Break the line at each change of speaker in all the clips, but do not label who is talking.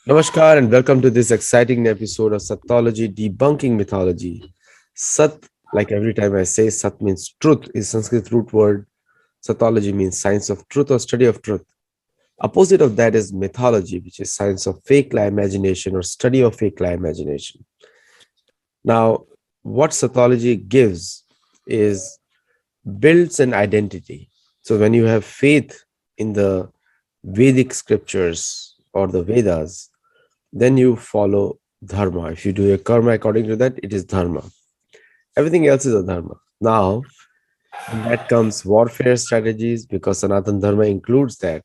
Namaskar and welcome to this exciting episode of Sattology debunking mythology. Sat, like every time I say, Sat means truth, is Sanskrit root word. Sattology means science of truth or study of truth. Opposite of that is mythology, which is science of fake lie imagination or study of fake lie imagination. Now, what Sattology gives is builds an identity. So when you have faith in the Vedic scriptures or the Vedas, then you follow dharma. If you do your karma according to that, it is dharma. Everything else is a dharma. Now, in that comes warfare strategies because Sanatan Dharma includes that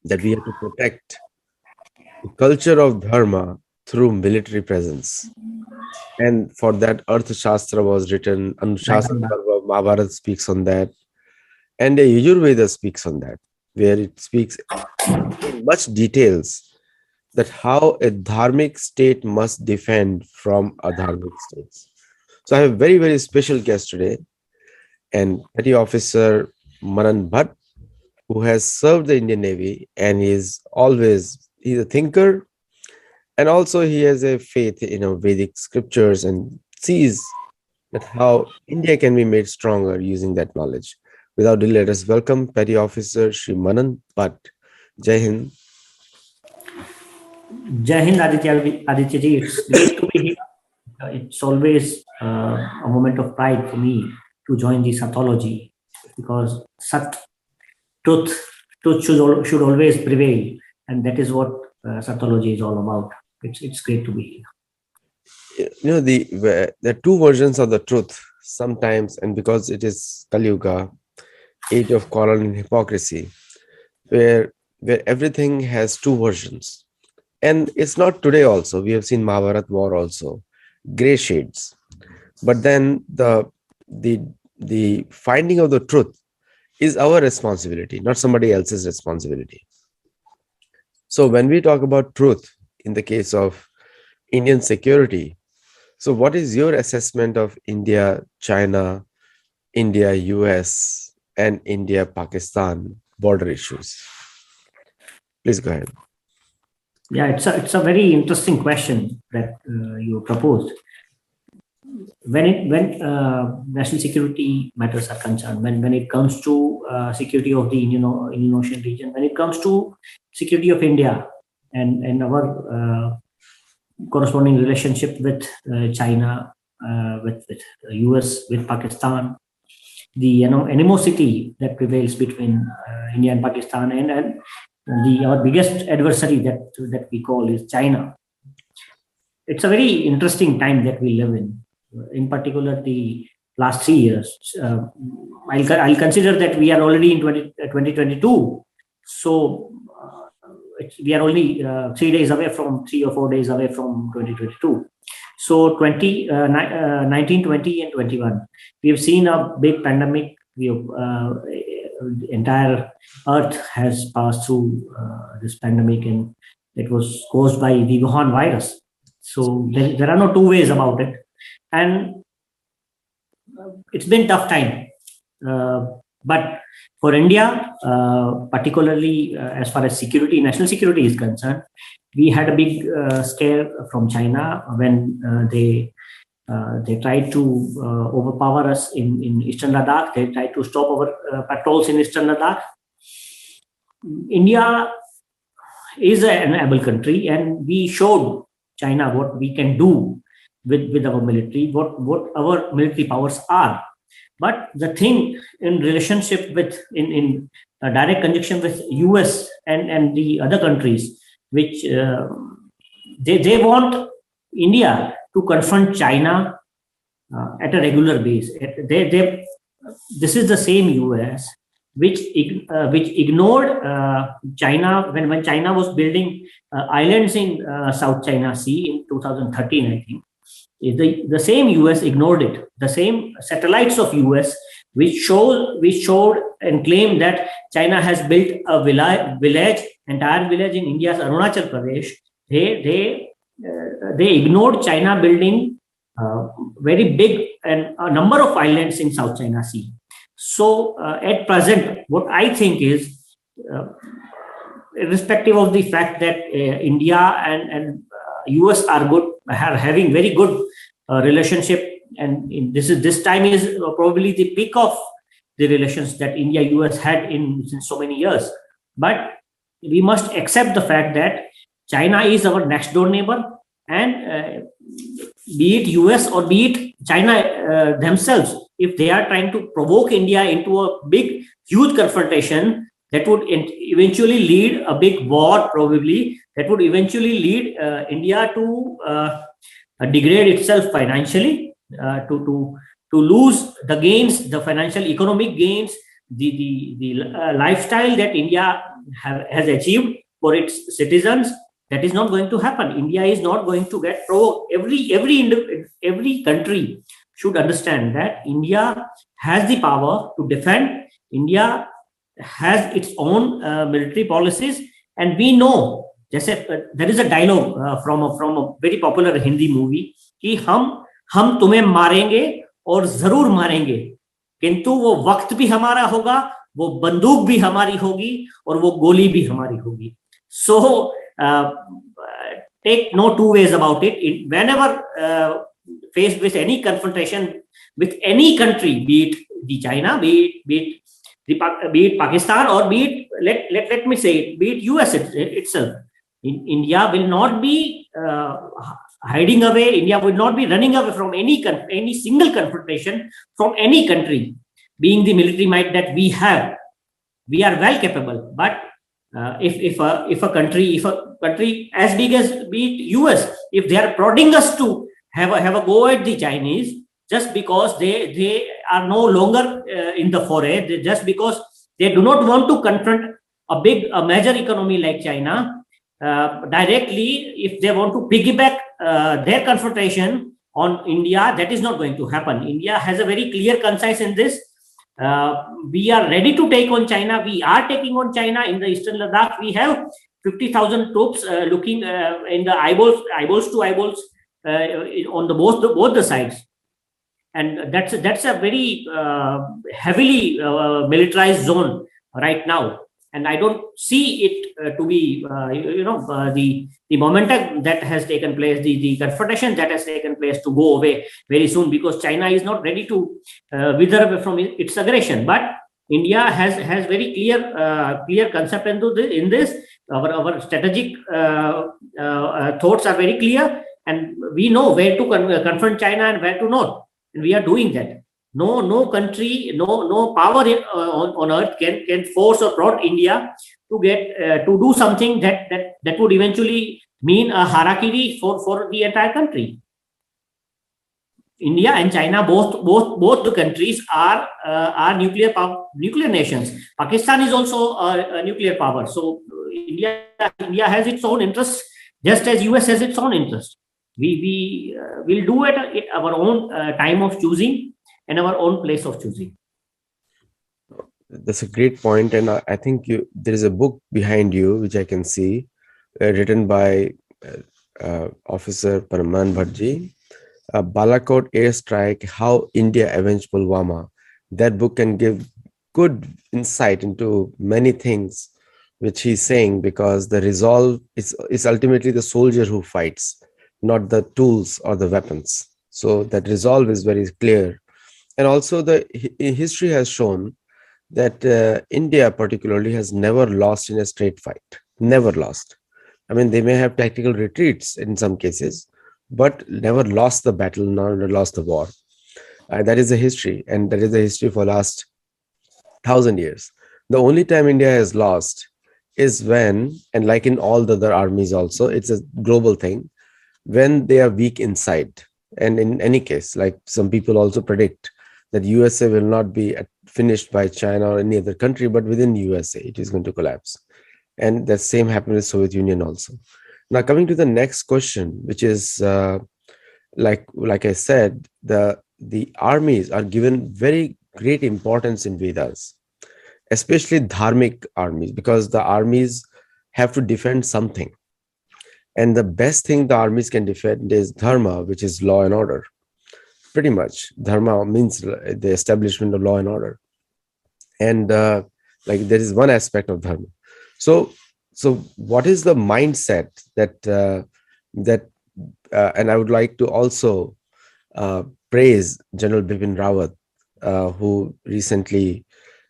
we have to protect the culture of dharma through military presence. And for that, Arthashastra was written, Anushasana
Right.
Parva, Mahabharata speaks on that, and the Yajurveda speaks on that, where it speaks in much details that how a dharmic state must defend from adharmic states. So I have a very, very special guest today, and Petty Officer Manan Bhatt, who has served the Indian Navy and he's a thinker, and also he has a faith in Vedic scriptures and sees that how India can be made stronger using that knowledge. Without delay, let us welcome Petty Officer Shri Manan Bhatt. Jai Hind.
Jai Hind, Aditya ji. It's great to be here. It's always a moment of pride for me to join the Sattology because Sat, truth, should always prevail, and that is what Sattology is all about. It's great to be here.
There are two versions of the truth sometimes, and because it is Kali Yuga, age of quarrel and hypocrisy, where everything has two versions. And it's not today also. We have seen Mahabharat war also, gray shades. But then the finding of the truth is our responsibility, not somebody else's responsibility. So when we talk about truth in the case of Indian security, so what is your assessment of India, China, India, US, and India, Pakistan border issues? Please go ahead.
Yeah, it's a very interesting question that you proposed. When national security matters are concerned, when it comes to security of the Indian Ocean region, when it comes to security of India and our corresponding relationship with China, with US, with Pakistan, the animosity that prevails between India and Pakistan, and our biggest adversary that we call is China. It's a very interesting time that we live in. In particular, the last 3 years. I'll consider that we are already in 2022. So we are only 3 or 4 days away from 2022. So 19, 20, and 21, we have seen a big pandemic. We have, the entire Earth has passed through this pandemic, and it was caused by the Wuhan virus. So there are no two ways about it. And it's been tough time. But for India, particularly as far as national security is concerned, we had a big scare from China when they tried to overpower us in Eastern Ladakh. They tried to stop our patrols in Eastern Ladakh. India is an able country, and we showed China what we can do with our military, what our military powers are. But the thing in relationship with in direct conjunction with US and the other countries, which they want India to confront China at a regular base. This is the same US which ignored China when China was building islands in South China Sea in 2013, I think. The same US ignored it. The same satellites of US which showed and claimed that China has built a entire village in India's Arunachal Pradesh. They ignored China building very big and a number of islands in South China Sea. So at present, what I think is irrespective of the fact that India and US are having very good relationship, and this time is probably the peak of the relations that India US had in since so many years. But we must accept the fact that China is our next door neighbor, and be it US or be it China themselves, if they are trying to provoke India into a big, huge confrontation, that would eventually lead a big war, probably, that would eventually lead India to degrade itself financially, to lose the gains, the financial economic gains, the lifestyle that India has achieved for its citizens. That is not going to happen. India is not going to get provoked. Every country should understand that India has the power to defend. India has its own military policies, and we know. There is a dialogue from a very popular Hindi movie कि हम तुम्हें मारेंगे और जरूर मारेंगे, किंतु वो वक्त भी हमारा होगा, वो बंदूक भी हमारी होगी और वो गोली भी हमारी होगी. So take no two ways about it. Whenever faced with any confrontation with any country, be it the China, be it Pakistan, or be it let me say it, be it US itself, India will not be hiding away. India will not be running away from any single confrontation from any country. Being the military might that we have, we are well capable. But if a country as big as be it US, if they are prodding us to have a go at the Chinese, just because they are no longer in the foray, just because they do not want to confront a major economy like China directly, if they want to piggyback their confrontation on India, that is not going to happen. India has a very clear conscience in this. We are ready to take on China. We are taking on China in the Eastern Ladakh. We have 50,000 troops looking in the eyeballs to eyeballs on both the sides, and that's a very heavily militarized zone right now. And I don't see it to be the momentum that has taken place, the confrontation that has taken place, to go away very soon, because China is not ready to wither away from its aggression. But India has very clear concept in this. Our strategic thoughts are very clear, and we know where to confront China and where to not, and we are doing that. No country, no power on earth can force or prod India to get to do something that would eventually mean a harakiri for the entire country. India and China, both the countries are nuclear nations. Pakistan is also a nuclear power. So India has its own interests, just as US has its own interest. We will do it at our own time of choosing and our own place of choosing.
That's a great point, and I think there is a book behind you which I can see, written by Officer Manan Bhatt, Balakot Airstrike: How India Avenged Pulwama. That book can give good insight into many things which he's saying, because the resolve is ultimately the soldier who fights, not the tools or the weapons. So that resolve is very clear. And also the history has shown that India particularly has never lost in a straight fight. Never lost. I mean, they may have tactical retreats in some cases, but never lost the battle, nor lost the war. That is the history, and that is the history for last 1,000 years. The only time India has lost is when, and like in all the other armies also, it's a global thing, when they are weak inside. And in any case, like some people also predict that USA will not be finished by China or any other country, but within USA, it is going to collapse. And the same happened with Soviet Union also. Now, coming to the next question, which is, like I said, the armies are given very great importance in Vedas, especially dharmic armies, because the armies have to defend something. And the best thing the armies can defend is dharma, which is law and order. Pretty much, dharma means the establishment of law and order. And like there is one aspect of dharma. So so what is the mindset that and I would like to also praise General Bipin Rawat, who recently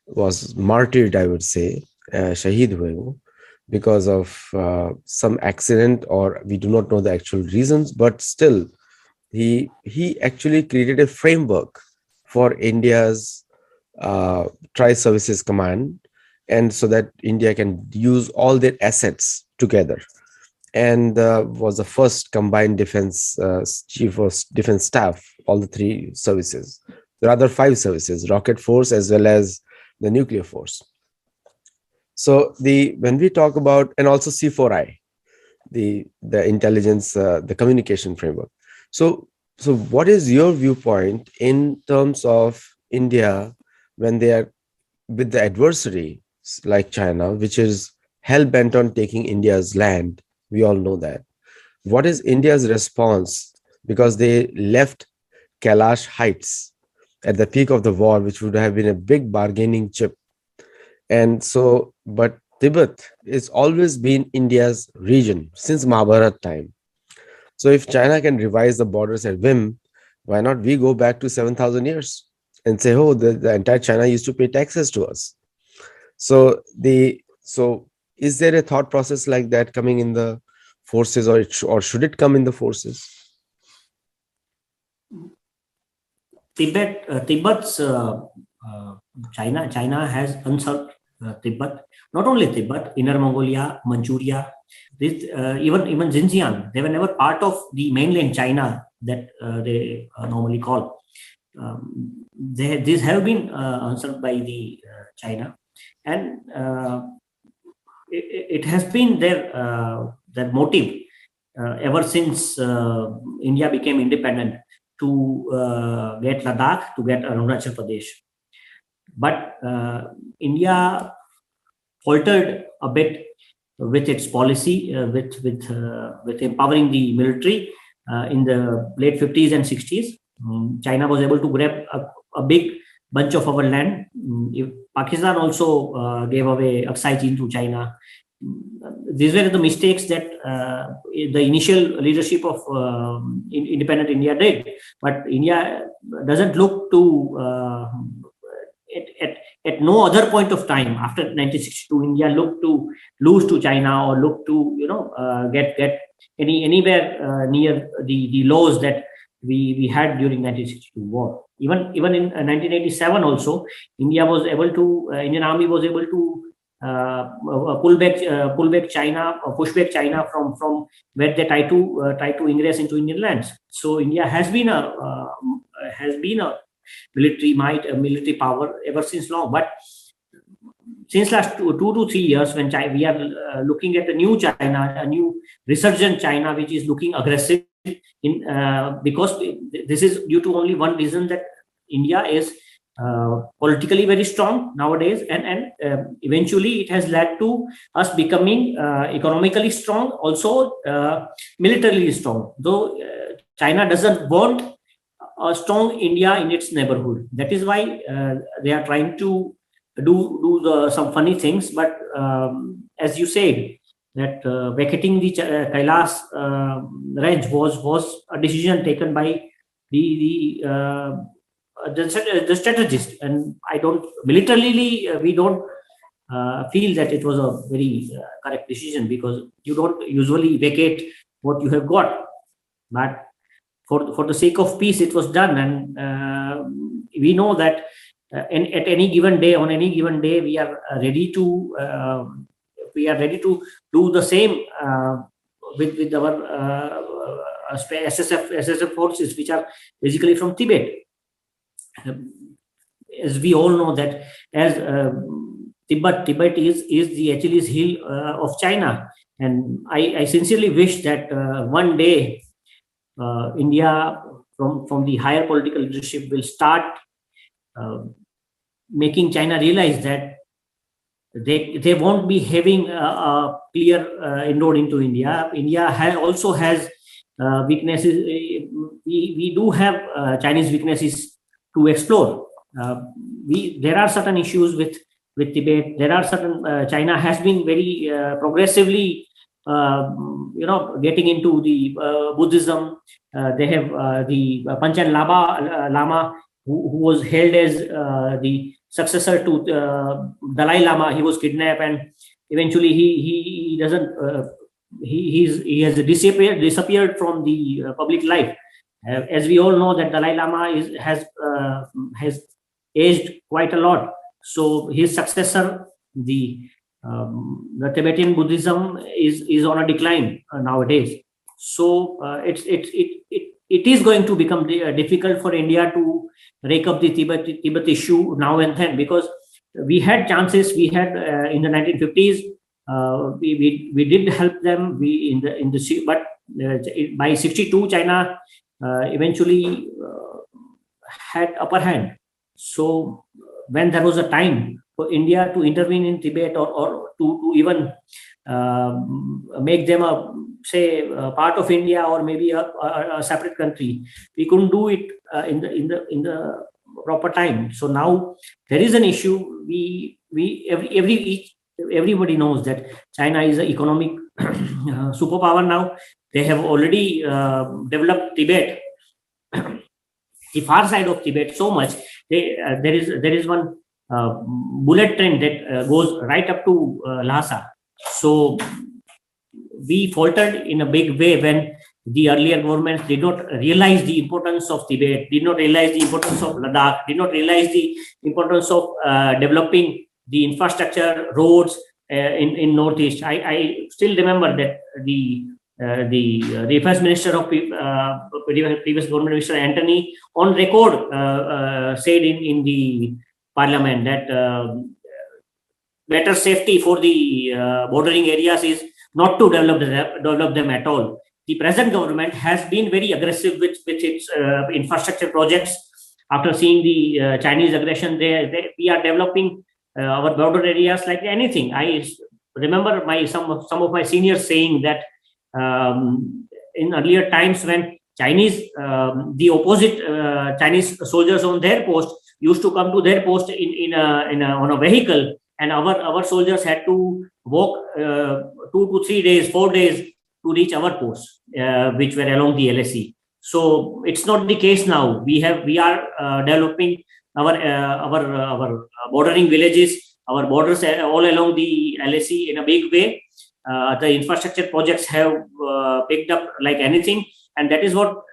was martyred, I would say, Shaheed hue wo, because of some accident, or we do not know the actual reasons, but still, he actually created a framework for India's Tri-Services Command, and so that India can use all their assets together, and was the first combined defense chief of defense staff, all the three services. There are other five services: rocket force as well as the nuclear force. So the when we talk about, and also C4I, the intelligence, the communication framework. So so what is your viewpoint in terms of India when they are with the adversary like China, which is hell bent on taking India's land? We all know that. What is India's response? Because they left Kailash Heights at the peak of the war, which would have been a big bargaining chip. And so, but Tibet has always been India's region since Mahabharat time. So if China can revise the borders at whim, why not we go back to 7,000 years and say, oh, the entire China used to pay taxes to us. So is there a thought process like that coming in the forces, or should it come in the forces?
Tibet's China has usurped Tibet. Not only Tibet, Inner Mongolia, Manchuria, this even Xinjiang. They were never part of the mainland China that they normally call. These have been usurped by the China, and it has been their motive ever since India became independent to get Ladakh, to get Arunachal Pradesh. But India faltered a bit with its policy, with empowering the military in the late 50s and 60s. China was able to grab a big bunch of our land. Pakistan also gave away Aksai Chin to China. These were the mistakes that the initial leadership of independent India did. But India doesn't look to at no other point of time after 1962, India looked to lose to China, or look to get anywhere near the lows that we had during 1962 war. Even in 1987 also, Indian Army was able to push back China from where they try to ingress into Indian lands. So India has been a military might, a military power ever since long. But since last 2 to 3 years, when we are looking at a new China, a new resurgent China, which is looking aggressive, because this is due to only one reason, that India is politically very strong nowadays, and eventually it has led to us becoming economically strong, also militarily strong. Though China doesn't want a strong India in its neighborhood. That is why they are trying to do some funny things. But as you said, that vacating the Kailash range was a decision taken by the strategist, and I don't militarily we don't feel that it was a very correct decision, because you don't usually vacate what you have got. But for the sake of peace, it was done, and we know that at any given day, on any given day, we are ready to do the same with our SSF forces, which are basically from Tibet. As we all know that, as Tibet is the Achilles heel of China, and I sincerely wish that one day India, from the higher political leadership, will start making China realize that they won't be having a clear inroad into India. India also has weaknesses. We do have Chinese weaknesses to explore. There are certain issues with with Tibet. There are certain China has been very progressively, getting into the Buddhism. They have the Panchen Lama, who was held as the successor to Dalai Lama. He was kidnapped, and eventually he doesn't. He has disappeared from the public life. As we all know, that Dalai Lama has aged quite a lot. So his successor, the Tibetan Buddhism is on a decline nowadays. So it is going to become difficult for India to rake up the Tibet issue now and then, because we had chances. We had in the 1950s. We did help them. But by 62, China eventually had upper hand. So when there was a time for India to intervene in Tibet, or to even make them part of India, or maybe a separate country, we couldn't do it in the proper time. So now there is an issue. Everybody knows that China is an economic superpower now. They have already developed Tibet, the far side of Tibet, so much. There is one bullet train that goes right up to Lhasa. So we faltered in a big way when the earlier governments did not realize the importance of Tibet, did not realize the importance of Ladakh, did not realize the importance of developing the infrastructure, roads in Northeast. I still remember that the first minister of previous government, Mr. Antony, on record said in the parliament that better safety for the bordering areas is not to develop them at all. The present government has been very aggressive with its infrastructure projects. After seeing the Chinese aggression, we are developing our border areas like anything. I remember some of my seniors saying that in earlier times, when the opposite Chinese soldiers on their post used to come to their post on a vehicle, and our soldiers had to walk 2 to 3 days, 4 days to reach our posts, which were along the LSE. So it's not the case now. We are developing our bordering villages, our borders all along the LSE in a big way. The infrastructure projects have picked up like anything, and that is what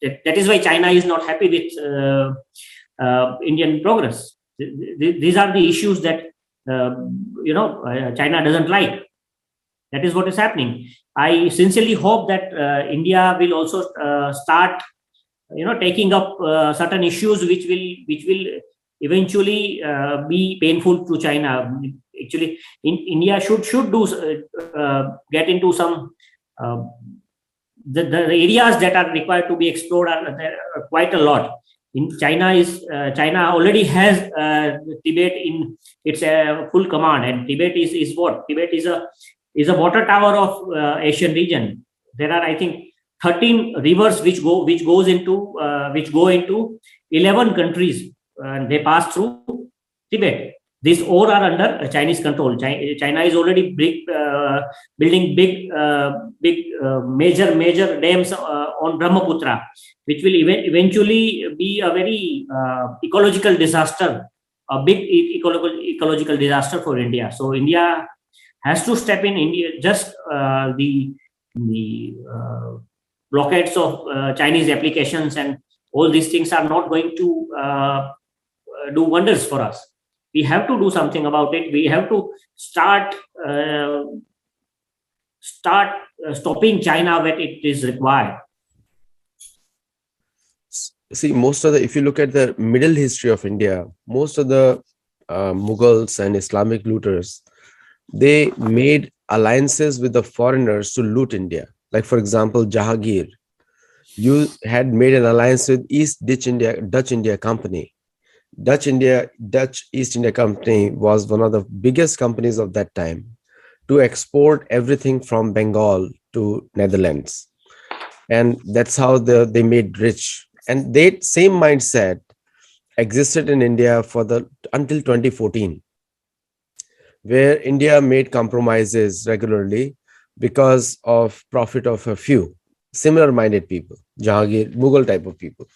that is why China is not happy with Indian progress. These are the issues that China doesn't like. That is what is happening. I sincerely hope that India will also start taking up certain issues which will eventually be painful to China. Actually, India should get into some the areas that are required to be explored are quite a lot. In China already has Tibet in its full command, and Tibet is what? Tibet is a water tower of Asian region. There are, I think, 13 rivers which go into 11 countries, and they pass through Tibet. These all are under Chinese control. China is already building big major dams on Brahmaputra, which will eventually be a very ecological disaster, a big ecological disaster for India. So India has to step in. India just the blockades of Chinese applications and all these things are not going to do wonders for us. We have to do something about it. We have to start stopping China when it is required.
See, if you look at the middle history of India, most of the Mughals and Islamic looters, they made alliances with the foreigners to loot India. Like, for example, Jahangir, you had made an alliance with Dutch India Company. Dutch East India Company was one of the biggest companies of that time to export everything from Bengal to Netherlands. And that's how they made rich. And that same mindset existed in India until 2014, where India made compromises regularly because of profit of a few similar-minded people, Jahangir, Mughal type of people.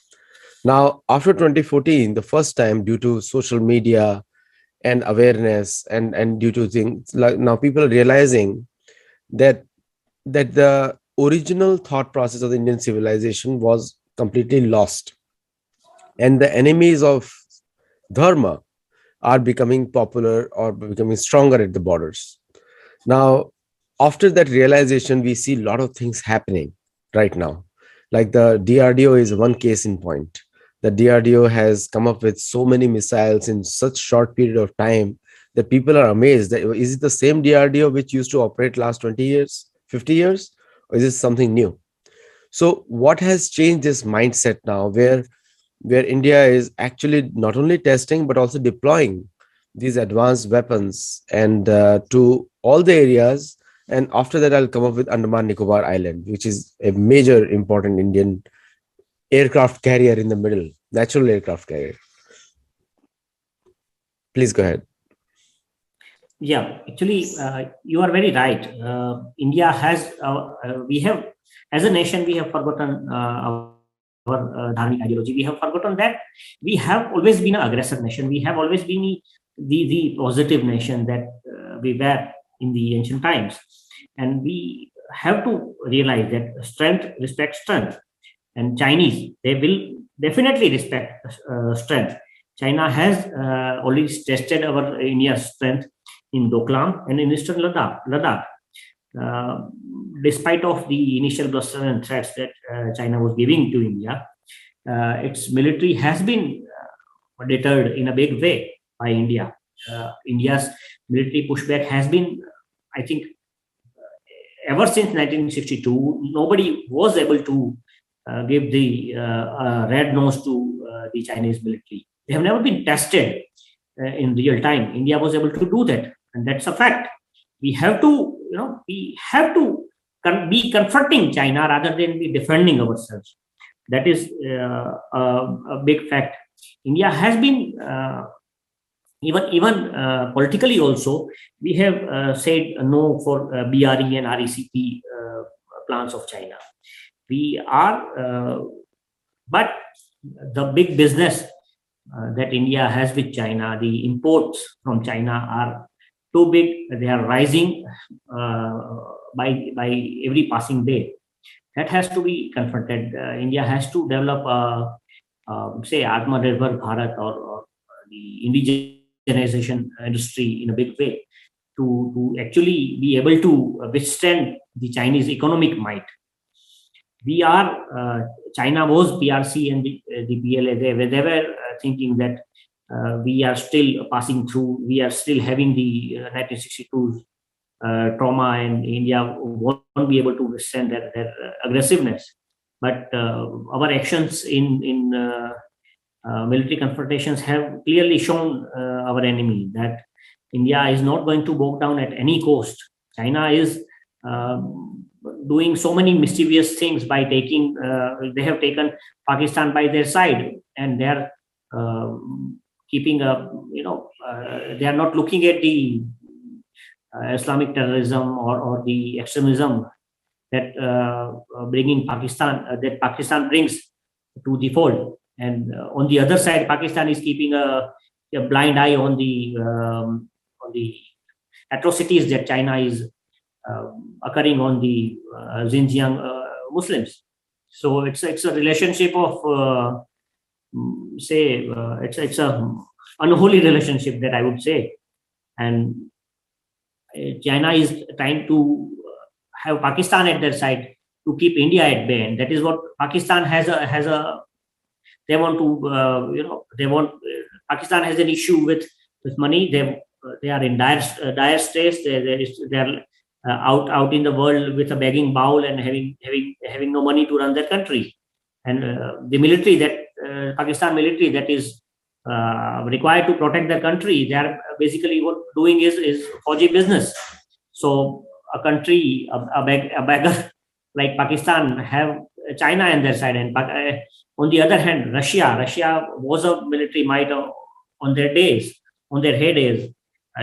Now, after 2014, the first time, due to social media and awareness, and due to things like, now people are realizing that the original thought process of the Indian civilization was completely lost, and the enemies of Dharma are becoming popular or becoming stronger at the borders. Now, after that realization, we see a lot of things happening right now. Like the DRDO is one case in point. The DRDO has come up with so many missiles in such short period of time that people are amazed that is it the same DRDO which used to operate last 20 years, 50 years, or is it something new? So what has changed this mindset now, where India is actually not only testing but also deploying these advanced weapons and to all the areas. And after that, I'll come up with Andaman Nicobar Island, which is a major important Indian aircraft carrier in the middle, natural aircraft carrier. Please go ahead.
Yeah, actually, you are very right. India has, we have, as a nation, we have forgotten our dharmic ideology. We have forgotten that we have always been an aggressive nation. We have always been the positive nation that we were in the ancient times. And we have to realize that strength respects strength. And Chinese, they will definitely respect strength. China has already tested our India's strength in Doklam and in eastern Ladakh. Uh, Despite of the initial bluster and threats that China was giving to India, its military has been deterred in a big way by India. India's military pushback has been, I think, ever since 1962, nobody was able to give the red nose to the Chinese military. They have never been tested in real time. India was able to do that, and that's a fact. We have to, be confronting China rather than be defending ourselves. That is a big fact. India has been even politically also. We have said no for BRE and RECP plans of China. We are, but the big business that India has with China, the imports from China are too big. They are rising by every passing day. That has to be confronted. India has to develop say Atmanirbhar Bharat or the indigenization industry in a big way to actually be able to withstand the Chinese economic might. We are, China was PRC and the PLA. They were thinking that we are still passing through, we are still having the 1962 trauma, and India won't be able to withstand their aggressiveness. But our actions in military confrontations have clearly shown our enemy that India is not going to bow down at any cost. China is doing so many mischievous things by taking, they have taken Pakistan by their side, and they are keeping a, they are not looking at the Islamic terrorism or the extremism that bringing Pakistan, that Pakistan brings to the fold. And on the other side, Pakistan is keeping a blind eye on the atrocities that China is occurring on the Xinjiang Muslims. So it's a relationship of it's a unholy relationship that I would say, and China is trying to have Pakistan at their side to keep India at bay, and that is what Pakistan has a they want to they want Pakistan has an issue with money. They are in dire straits. They are out in the world with a begging bowl and having no money to run their country, and the military that Pakistan military that is required to protect their country, they are basically what doing is Fauji business. So a country, a beggar like Pakistan have China and their side. And on the other hand, Russia was a military might on their days, on their heydays.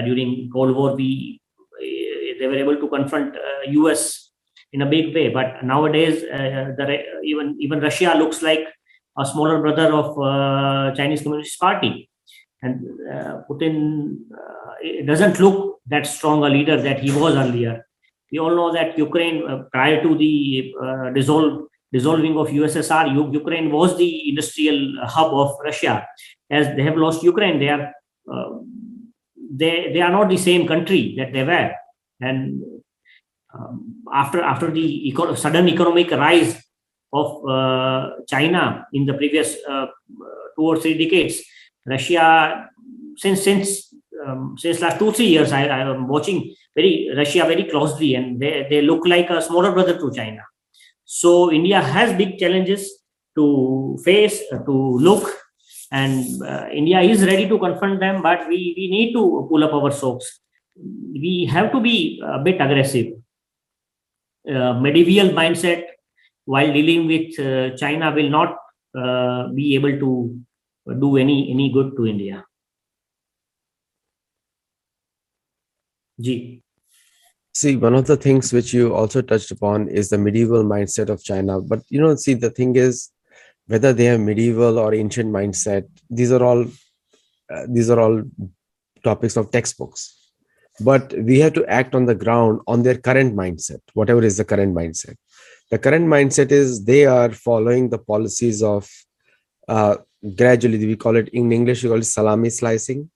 During Cold War, they were able to confront US in a big way. But nowadays, even Russia looks like a smaller brother of Chinese Communist Party. And Putin it doesn't look that strong a leader that he was earlier. We all know that Ukraine, prior to the dissolving of USSR, Ukraine was the industrial hub of Russia. As they have lost Ukraine, they are not the same country that they were. And after the sudden economic rise of China in the previous 2 or 3 decades, Russia, since last 2-3 years, I am watching Russia very closely, and they look like a smaller brother to China. So India has big challenges to face, to look, and India is ready to confront them, but we need to pull up our socks. We have to be a bit aggressive. Medieval mindset while dealing with China will not be able to do any good to India. Ji.
See, one of the things which you also touched upon is the medieval mindset of China. But see, the thing is, whether they have medieval or ancient mindset, these are all topics of textbooks. But we have to act on the ground on their current mindset, whatever is the current mindset. The current mindset is they are following the policies of gradually, we call it in English, we call it salami slicing.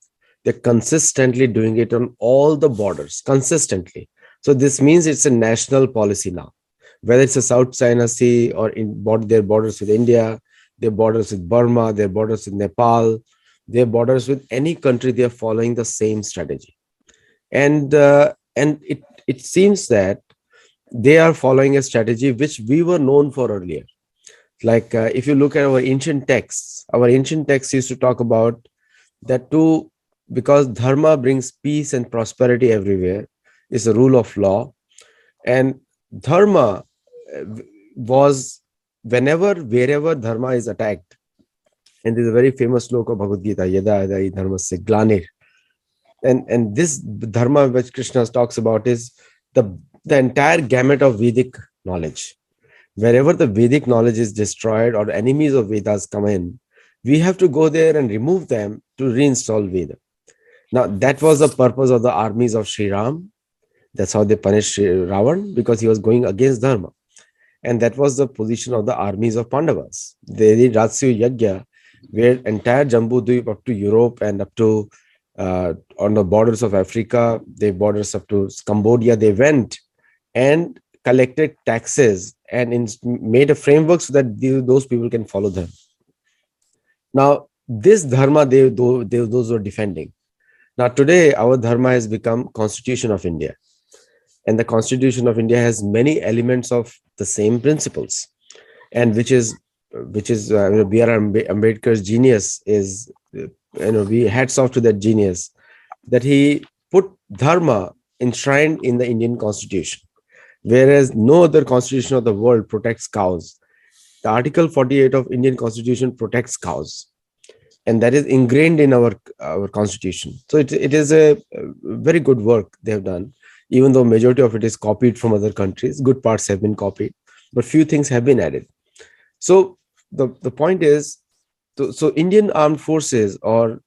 They're consistently doing it on all the borders, consistently. So this means it's a national policy now, whether it's a South China Sea or in their borders with India, their borders with Burma, their borders with Nepal, their borders with any country, they are following the same strategy. And it seems that they are following a strategy which we were known for earlier. Like if you look at our ancient texts used to talk about that too, because Dharma brings peace and prosperity everywhere, is the rule of law. And Dharma was wherever Dharma is attacked. And there's a very famous sloka of Bhagavad Gita, Yada Yada Dharmasya Glanir. And this Dharma which Krishna talks about is the entire gamut of Vedic knowledge. Wherever the Vedic knowledge is destroyed or enemies of Vedas come in, we have to go there and remove them to reinstall Veda. Now, that was the purpose of the armies of Sri Ram. That's how they punished Ravan, because he was going against Dharma. And that was the position of the armies of Pandavas. They did Ratsyu Yajna, where entire Jambudvip up to Europe and up to on the borders of Africa, the borders up to Cambodia, they went and collected taxes and made a framework so that those people can follow them. Now, this Dharma, those were defending. Now, today, our Dharma has become Constitution of India. And the Constitution of India has many elements of the same principles. And which is B.R. Ambedkar's genius is, we hats off to that genius, that he put Dharma enshrined in the Indian Constitution. Whereas no other constitution of the world protects cows. The Article 48 of Indian Constitution protects cows. And that is ingrained in our constitution. So it is a very good work they have done, even though majority of it is copied from other countries. Good parts have been copied, but few things have been added. So the point is, so Indian armed forces or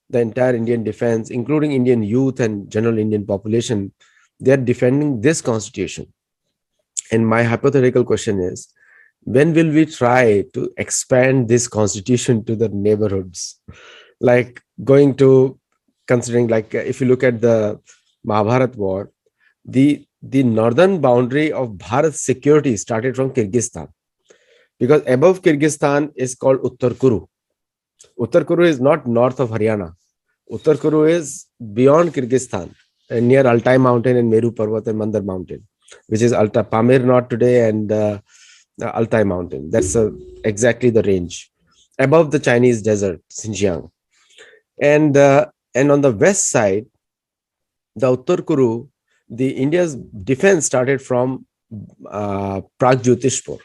the entire Indian defense, including Indian youth and general Indian population, they are defending this constitution. And my hypothetical question is, when will we try to expand this constitution to the neighborhoods? Like considering if you look at the Mahabharat war, the northern boundary of Bharat's security started from Kyrgyzstan, because above Kyrgyzstan is called Uttar Kuru. Uttar Kuru is not north of Haryana. Uttar Kuru is beyond Kyrgyzstan, near Altai Mountain and Meru Parvat and Mandar Mountain, which is Pamir not today and Altai Mountain. That's exactly the range above the Chinese desert, Xinjiang. And on the west side, the Uttar Kuru, the India's defense started from Pragjyotishpur,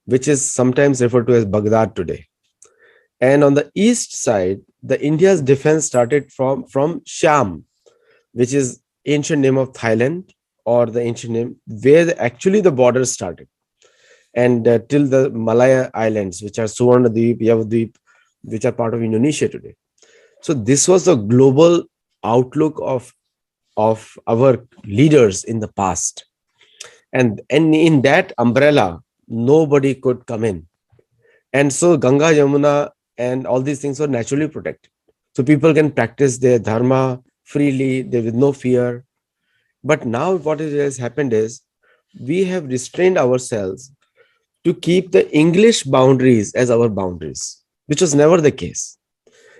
which is sometimes referred to as Baghdad today. And on the east side, the India's defense started from Sham, which is ancient name of Thailand, or the ancient name where actually the border started, and till the Malaya Islands, which are Suvarnadweep, Yavadweep, which are part of Indonesia today. So this was the global outlook of our leaders in the past, and in that umbrella, nobody could come in, and so Ganga, Yamuna, and all these things were naturally protected. So people can practice their dharma freely, there with no fear. But now what has happened is we have restrained ourselves to keep the English boundaries as our boundaries, which was never the case.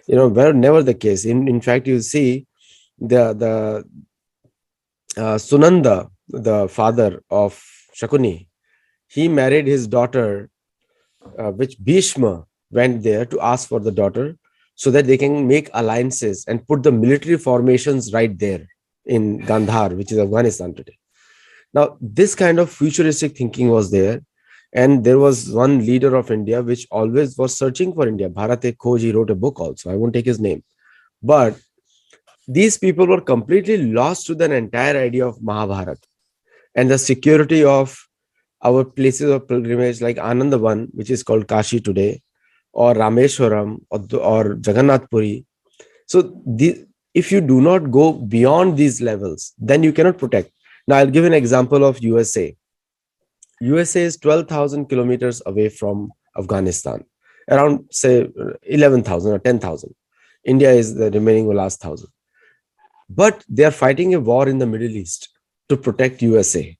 Were never the case. In fact, you see the Sunanda, the father of Shakuni, he married his daughter, which Bhishma went there to ask for the daughter so that they can make alliances and put the military formations right there in Gandhar, which is Afghanistan today. Now, this kind of futuristic thinking was there. And there was one leader of India which always was searching for India. Bharate Khoj, he wrote a book also. I won't take his name. But these people were completely lost to the entire idea of Mahabharata and the security of our places of pilgrimage like Anandavan, which is called Kashi today, or Rameshwaram, or Jagannath Puri. So if you do not go beyond these levels, then you cannot protect. Now, I'll give an example of USA. USA is 12,000 kilometers away from Afghanistan, around say 11,000 or 10,000. India is the remaining last 1,000. But they are fighting a war in the Middle East to protect USA.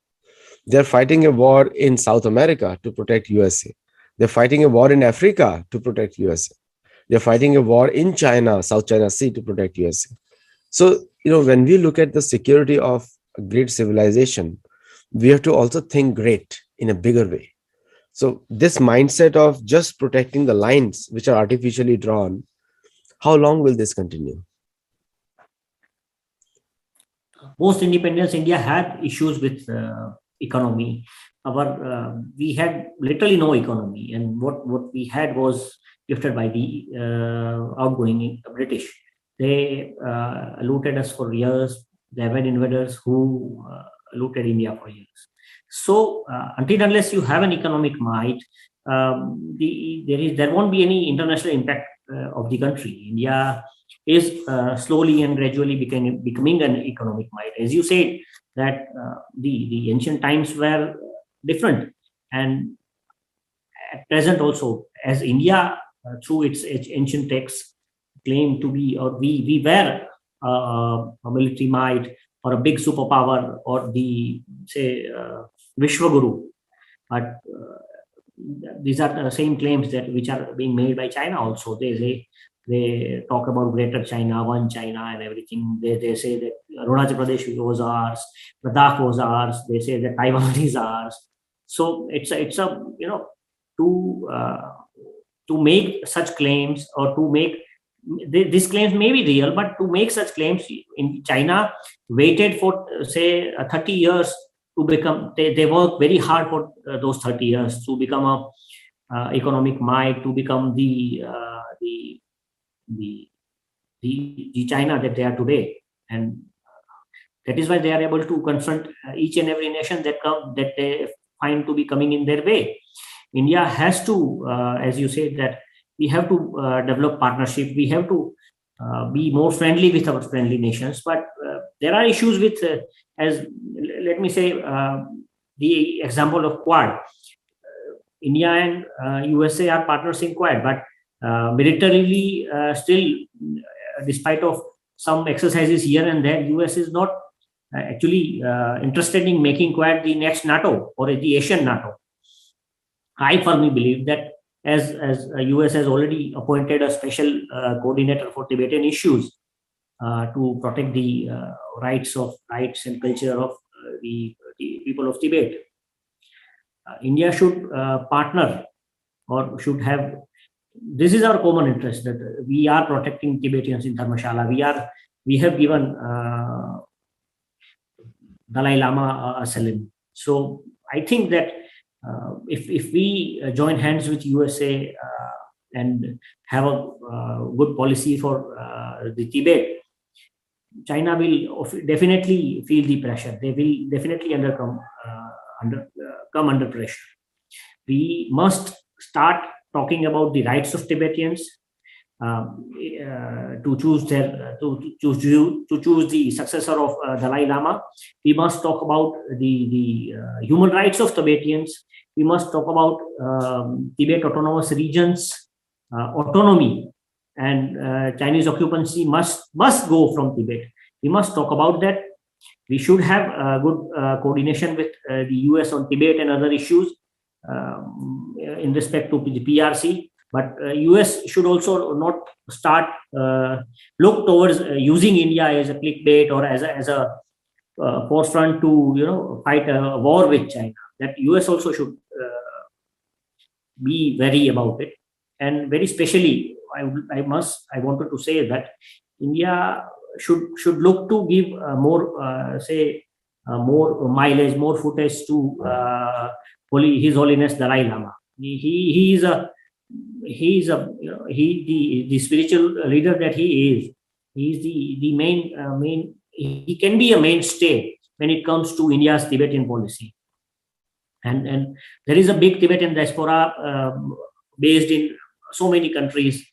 They're fighting a war in South America to protect USA. They're fighting a war in Africa to protect USA. They're fighting a war in China, South China Sea, to protect USA. So, when we look at the security of a great civilization, we have to also think great in a bigger way. So this mindset of just protecting the lines which are artificially drawn, how long will this continue?
Post-independence, India had issues with economy. We had literally no economy, and what we had was gifted by the outgoing British. They looted us for years. They were invaders who looted India for years. So until unless you have an economic might, there won't be any international impact of the country. India is slowly and gradually becoming an economic might. As you said, that the ancient times were different, and at present also, as India through its ancient texts claim to be, or we were a military might or a big superpower, or the say Vishwaguru, but these are the same claims which are being made by China also. They talk about Greater China, One China, and everything. They say that Arunachal Pradesh was ours, Ladakh was ours. They say that Taiwan is ours. So it's a to make such claims, or to make these claims may be real, but to make such claims in China waited for say 30 years to become. They work very hard for those 30 years to become a economic might, to become the China that they are today, and that is why they are able to confront each and every nation that they find to be coming in their way. India has to, as you said, that we have to develop partnership. We have to be more friendly with our friendly nations, but there are issues with, as let me say, the example of Quad. India and USA are partners in Quad, but militarily still, despite of some exercises here and there, US is not actually interested in making Quad the next NATO or the Asian NATO. I firmly believe that as US has already appointed a special coordinator for Tibetan issues to protect the rights and culture of the people of Tibet, India should partner, or should have. This is our common interest, that we are protecting Tibetans in Dharmashala. We have given Dalai Lama asylum. So I think that If we join hands with USA and have a good policy for the Tibet, China will definitely feel the pressure. They will definitely come under pressure. We must start talking about the rights of Tibetans, to choose the successor of Dalai Lama. We must talk about the human rights of Tibetans. We must talk about Tibet autonomous regions autonomy, and Chinese occupancy must go from Tibet. We must talk about that. We should have good coordination with the US on Tibet and other issues in respect to the PRC. But US should also not start look towards using India as a clickbait or as a forefront to fight a war with China. That US also should be wary about it. And very specially, I wanted to say that India should look to give more more mileage, more footage to His Holiness Dalai Lama. He is the spiritual leader that he is. He is the main. He can be a mainstay when it comes to India's Tibetan policy. And there is a big Tibetan diaspora based in so many countries,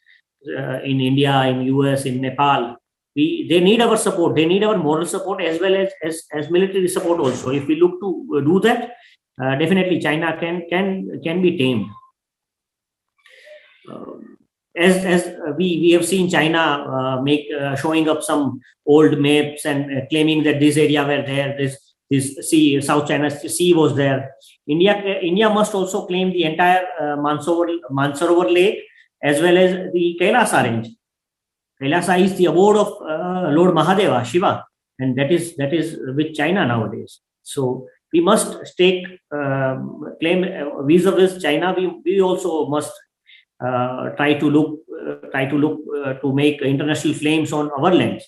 in India, in US, in Nepal. They need our support. They need our moral support as well as military support also. If we look to do that, definitely China can be tamed. As we have seen China showing up some old maps and claiming that this area were there, this sea, South China Sea was there. India must also claim the entire Mansarovar Lake as well as the Kailasa range. Kailasa is the abode of Lord Mahadeva, Shiva, and that is with China nowadays. So we must claim vis-a-vis China. We also must try to look to make international claims on our lands.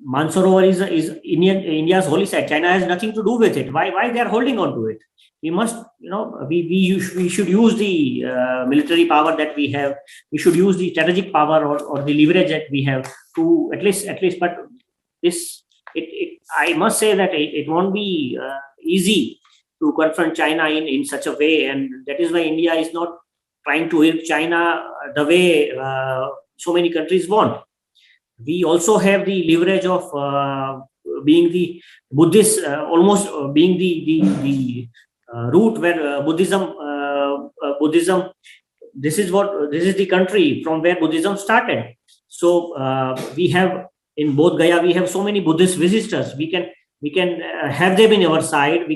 Mansarovar is India's holy site. China has nothing to do with it. Why they are holding on to it? We must, we should use the military power that we have. We should use the strategic power or the leverage that we have to at least. But I must say that it won't be easy to confront China in such a way, and that is why India is not trying to help China the way so many countries want. We also have the leverage of being the Buddhist, almost being the route where Buddhism. This is the country from where Buddhism started. So we have in Bodh Gaya, we have so many Buddhist visitors. We can have them in our side.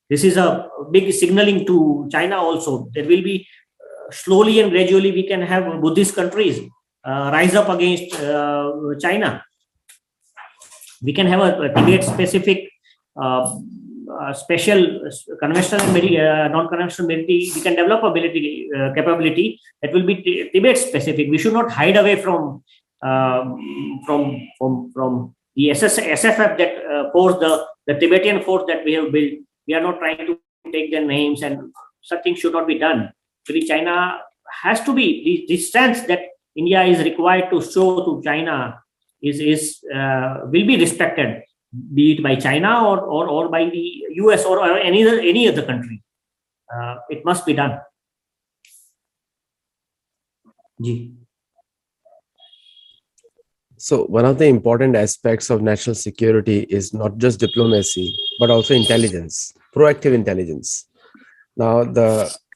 This is a big signaling to China also. There will be slowly and gradually we can have Buddhist countries rise up against China. We can have a Tibet-specific special conventional and non-conventional military. We can develop capability that will be Tibet-specific. We should not hide away from the SFF that force the Tibetan force that we have built. We are not trying to take their names, and such things should not be done. China has to be the stance that India is required to show to China will be respected, be it by China or by the US or any other country. It must be done. Ji.
So one of the important aspects of national security is not just diplomacy, but also intelligence, proactive intelligence. Now,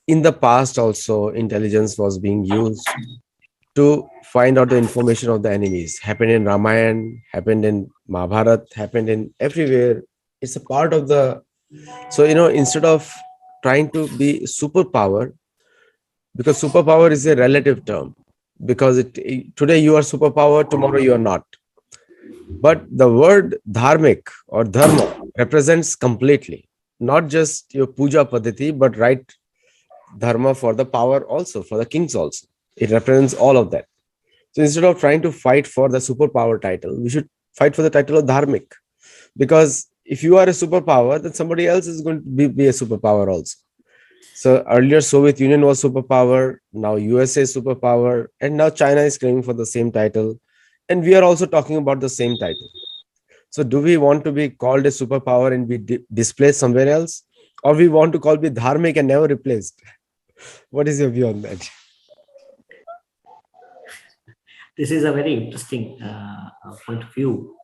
in the past also, intelligence was being used to find out the information of the enemies. Happened in Ramayana, happened in Mahabharata, happened in everywhere. It's a part of the... So, instead of trying to be superpower, because superpower is a relative term, because today you are superpower, tomorrow you are not. But the word dharmic or dharma represents completely, not just your puja padhati, but right dharma for the power also, for the kings also. It represents all of that. So instead of trying to fight for the superpower title, we should fight for the title of dharmic. Because if you are a superpower, then somebody else is going to be a superpower also. So earlier Soviet Union was superpower, now USA is superpower, and now China is claiming for the same title. And we are also talking about the same title. So do we want to be called a superpower and be displaced somewhere else? Or we want to call be dharmic and never replaced? What is your view on that?
This is a very interesting point of view.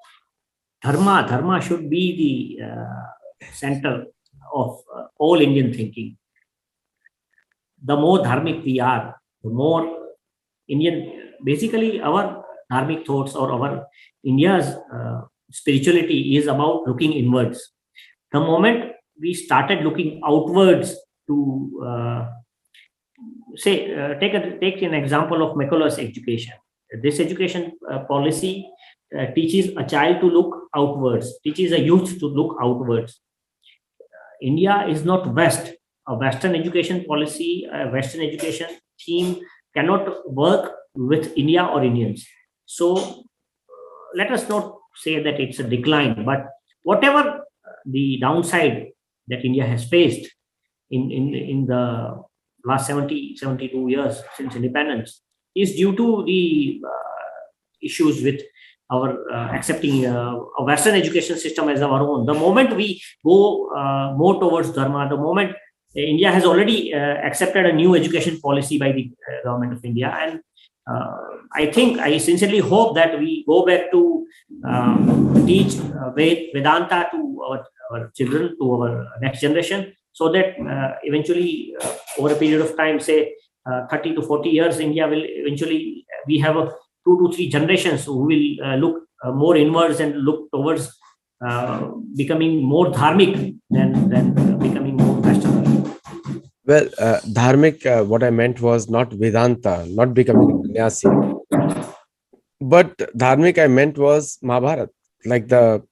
Dharma should be the center of all Indian thinking. The more dharmic we are, the more Indian, basically our dharmic thoughts or our India's spirituality is about looking inwards. The moment we started looking outwards to take an example of Macaulay's education. This education policy teaches a child to look outwards, teaches a youth to look outwards. India is not West. A Western education policy, a Western education theme cannot work with India or Indians. So let us not say that it's a decline, but whatever the downside that India has faced in the last 72 years since independence is due to the issues with our accepting a Western education system as our own. The moment we go more towards Dharma, the moment India has already accepted a new education policy by the government of India, and I sincerely hope that we go back to teach Vedanta to our children, to our next generation, so that eventually, over a period of time, say 30 to 40 years, India will eventually, we have 2 to 3 generations who will look more inwards and look towards becoming more dharmic than becoming more Western.
Well, dharmic, what I meant was not Vedanta, not becoming a sannyasi. But dharmic, I meant was Mahabharata, like the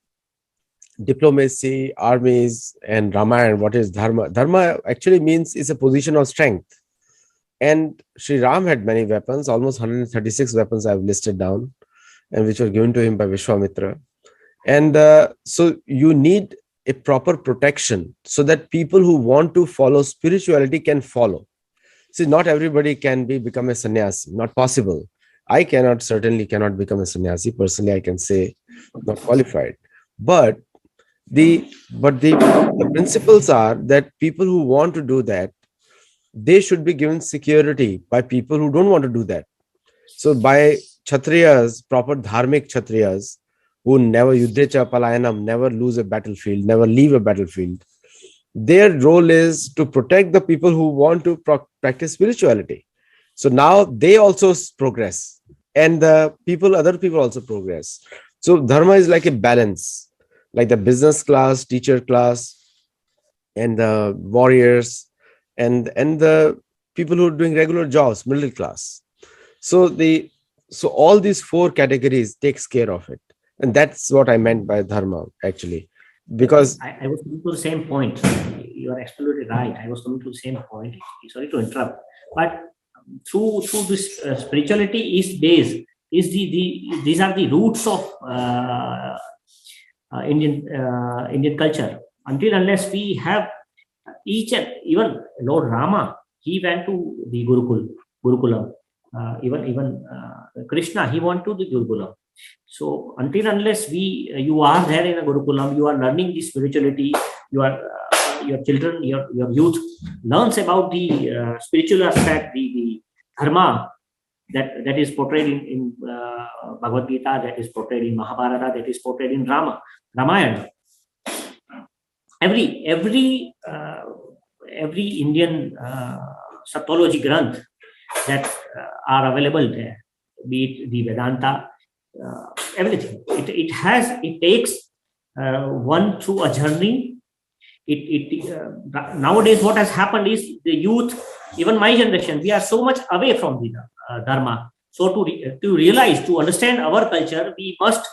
diplomacy, armies, and Ramayana. What is Dharma? Dharma actually means is a position of strength. And Sri Ram had many weapons, almost 136 weapons I've listed down, and which were given to him by Vishwamitra. And so you need a proper protection so that people who want to follow spirituality can follow. See, not everybody can become a sannyasi, not possible. I certainly cannot become a sannyasi. Personally, I can say not qualified. But the principles are that people who want to do that, they should be given security by people who don't want to do that. So by Kshatriyas, proper dharmic Kshatriyas, who never yudhecha palayanam, never lose a battlefield, never leave a battlefield, their role is to protect the people who want to practice spirituality. So now they also progress, and other people also progress. So dharma is like a balance, like the business class, teacher class, and the warriors, and the people who are doing regular jobs, middle class. So all these 4 categories takes care of it, and that's what I meant by dharma actually. Because
I was coming to the same point. You are absolutely right. I was coming to the same point. Sorry to interrupt, but through this spirituality is based. These are the roots of Indian culture. Until unless we have each and even Lord Rama, he went to the Gurukulam. Even Krishna, he went to the Gurukulam. So until unless you are there in a Gurukulam, you are learning the spirituality. Your children, your youth learns about the spiritual aspect, the dharma that is portrayed in Bhagavad Gita, that is portrayed in Mahabharata, that is portrayed in Ramayana. Every Indian Sattology Granth that are available there, be it the Vedanta, everything. It takes one through a journey. Nowadays, what has happened is the youth, even my generation, we are so much away from the Dharma. So to realize, to understand our culture, we must,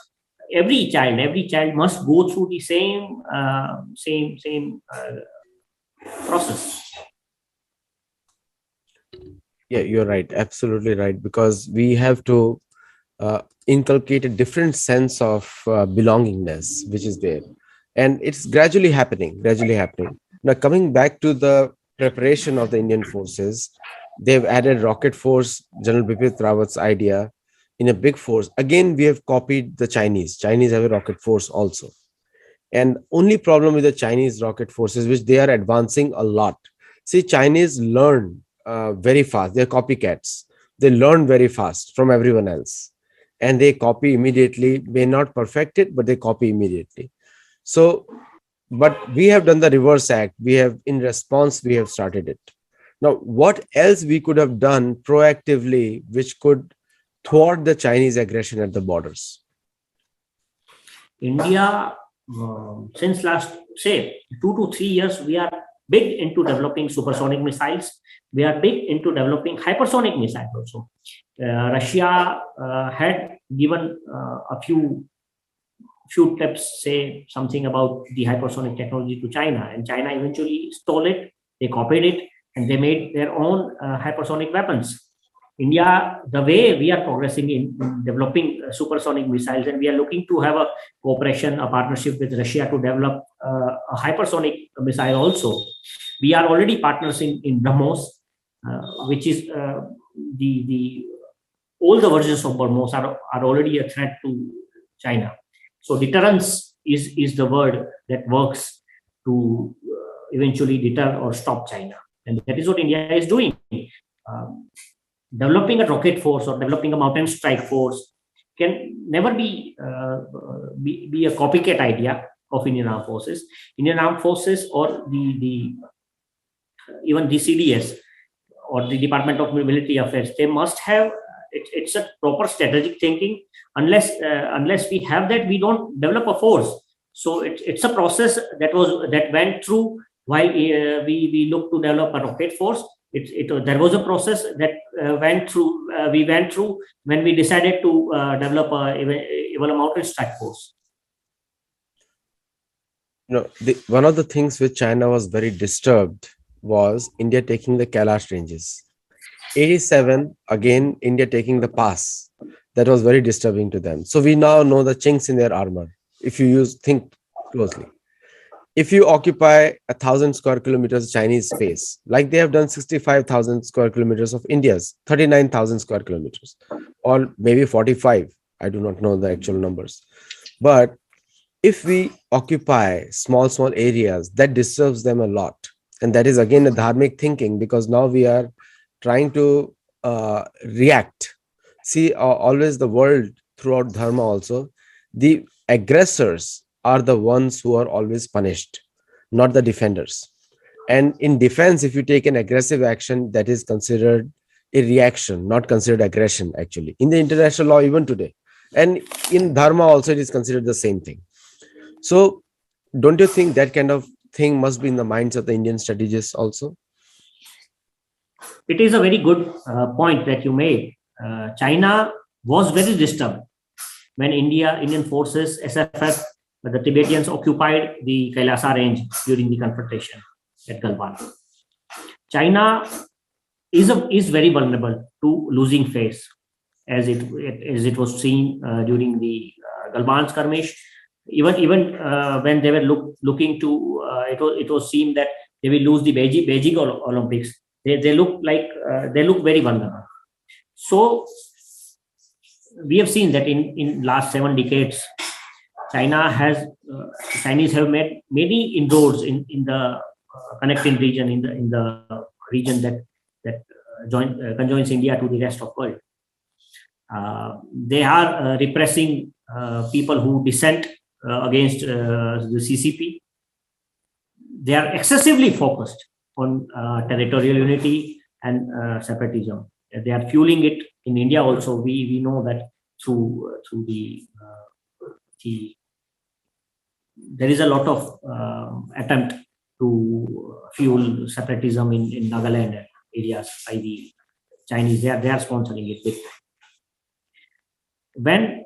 every child must go through the same process.
yeah, you're right, absolutely right, because we have to inculcate a different sense of belongingness, which is there. And it's gradually happening, gradually happening. Now, coming back to the preparation of the Indian forces, they've added rocket force, General Bipin Rawat's idea, in a big force. Again, we have copied the Chinese. Chinese have a rocket force also. And only problem with the Chinese rocket forces, which they are advancing a lot. See, Chinese learn very fast. They're copycats. They learn very fast from everyone else, and they copy immediately. May not perfect it, but they copy immediately. So, but we have done the reverse act. We have, in response, we have started it. Now, what else we could have done proactively, which could thwart the Chinese aggression at the borders?
India, since last, say, 2 to 3 years, we are big into developing supersonic missiles. We are big into developing hypersonic missiles also. Russia had given a few tips, say something about the hypersonic technology to China, and China eventually stole it, they copied it, and they made their own hypersonic weapons. India, the way we are progressing in developing supersonic missiles, and we are looking to have a cooperation, a partnership with Russia to develop a hypersonic missile also. We are already partners in BrahMos, which is all the versions of BrahMos are already a threat to China. So deterrence is the word that works to eventually deter or stop China. And that is what India is doing. Developing a rocket force or developing a mountain strike force can never be a copycat idea of Indian Armed Forces. Indian Armed Forces or even the CDS or the Department of Military Affairs, they must have it's a proper strategic thinking. Unless we have that, we don't develop a force. So it's a process that went through while we look to develop a rocket force. There was a process that we went through when we decided to develop even a mountain strike force.
One of the things which China was very disturbed was India taking the Kailash ranges. 87, again, India taking the pass. That was very disturbing to them. So we now know the chinks in their armor. If you think closely. If you occupy 1,000 square kilometers Chinese space, like they have done 65,000 square kilometers of India's 39,000 square kilometers, or maybe 45, I do not know the actual numbers. But if we occupy small areas, that disturbs them a lot. And that is again a dharmic thinking, because now we are trying to react. See, always the world throughout Dharma also, the aggressors are the ones who are always punished, not the defenders. And in defense, if you take an aggressive action, that is considered a reaction, not considered aggression, actually, in the international law, even today. And in Dharma also, it is considered the same thing. So don't you think that kind of thing must be in the minds of the Indian strategists also?
It is a very good point that you made. China was very disturbed when Indian forces, SFF, the Tibetans occupied the Kailasa range during the confrontation at Galwan. China is very vulnerable to losing face, as it was seen during the Galwan skirmish. Even when they were looking to, it was seen that they will lose the Beijing Olympics. They look very vulnerable. So we have seen that in last 7 decades, Chinese have made many inroads in the connecting region, in the region that conjoins India to the rest of the world. They are repressing people who dissent against the CCP. They are excessively focused on territorial unity and separatism. They are fueling it in India also. We know that through the there is a lot of attempt to fuel separatism in Nagaland areas by the Chinese. They are sponsoring it big time. When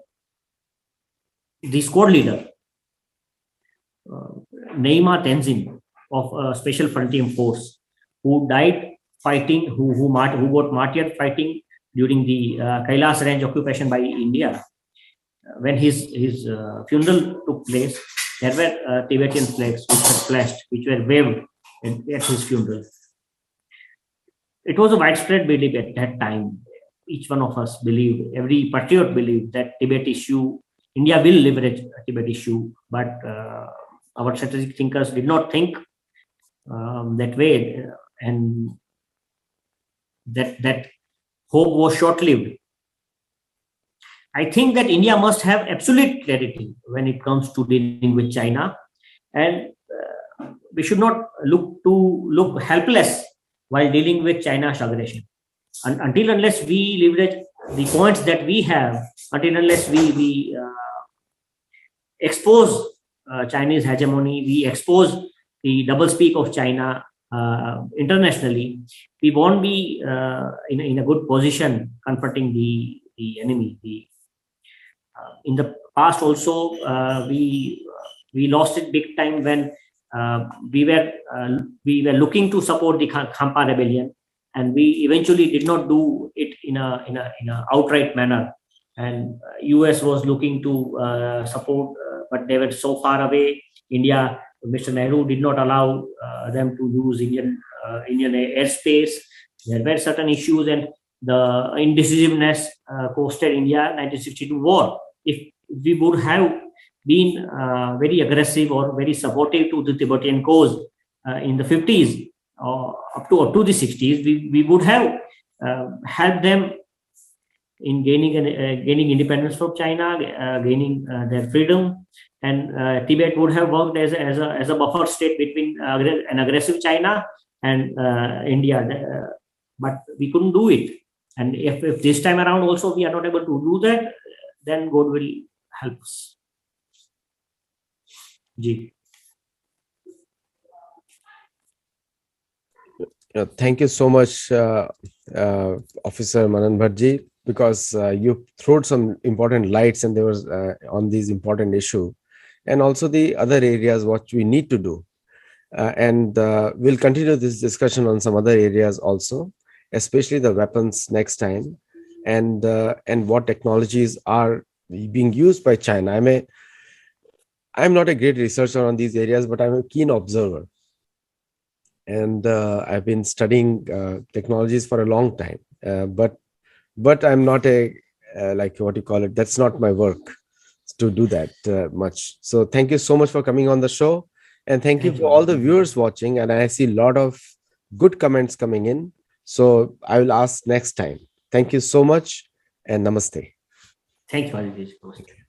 the squad leader Neima Tenzin of Special Frontier Force, who died fighting, who got martyred fighting during the Kailas range occupation by India. When his funeral took place, there were Tibetan flags which were flashed, which were waved at his funeral. It was a widespread belief at that time. Each one of us believed, every patriot believed that Tibet issue, India will leverage Tibet issue, but our strategic thinkers did not think that way, and that hope was short-lived. I think that India must have absolute clarity when it comes to dealing with China, and we should not look helpless while dealing with China's aggression. Until unless we leverage the points that we have, until unless we expose Chinese hegemony, we expose the doublespeak of China internationally, we won't be in a good position confronting the enemy. In the past also, we lost it big time when we were looking to support the Khampa rebellion, and we eventually did not do it in a outright manner. And US was looking to support, but they were so far away. India, Mr. Nehru did not allow them to use Indian airspace. There were certain issues, and the indecisiveness costed India 1962 war. If we would have been very aggressive or very supportive to the Tibetan cause in the 50s up to the 60s, we would have helped them in gaining independence from China, gaining their freedom, and Tibet would have worked as a buffer state between an aggressive China and India, but we couldn't do it. And if this time around also we are not able to do that, then God will help us. Ji.
Thank you so much, Officer Manan Bhatt, because you threw some important lights and there was on these important issue, and also the other areas what we need to do. And we'll continue this discussion on some other areas also, especially the weapons next time, and what technologies are being used by China. I'm not a great researcher on these areas, but I'm a keen observer. And I've been studying technologies for a long time, but I'm not a like what you call it. That's not my work to do that much. So thank you so much for coming on the show, and thank you for all the viewers watching. And I see a lot of good comments coming in. So I will ask next time. Thank you so much, and namaste.
Thank you, Ajit.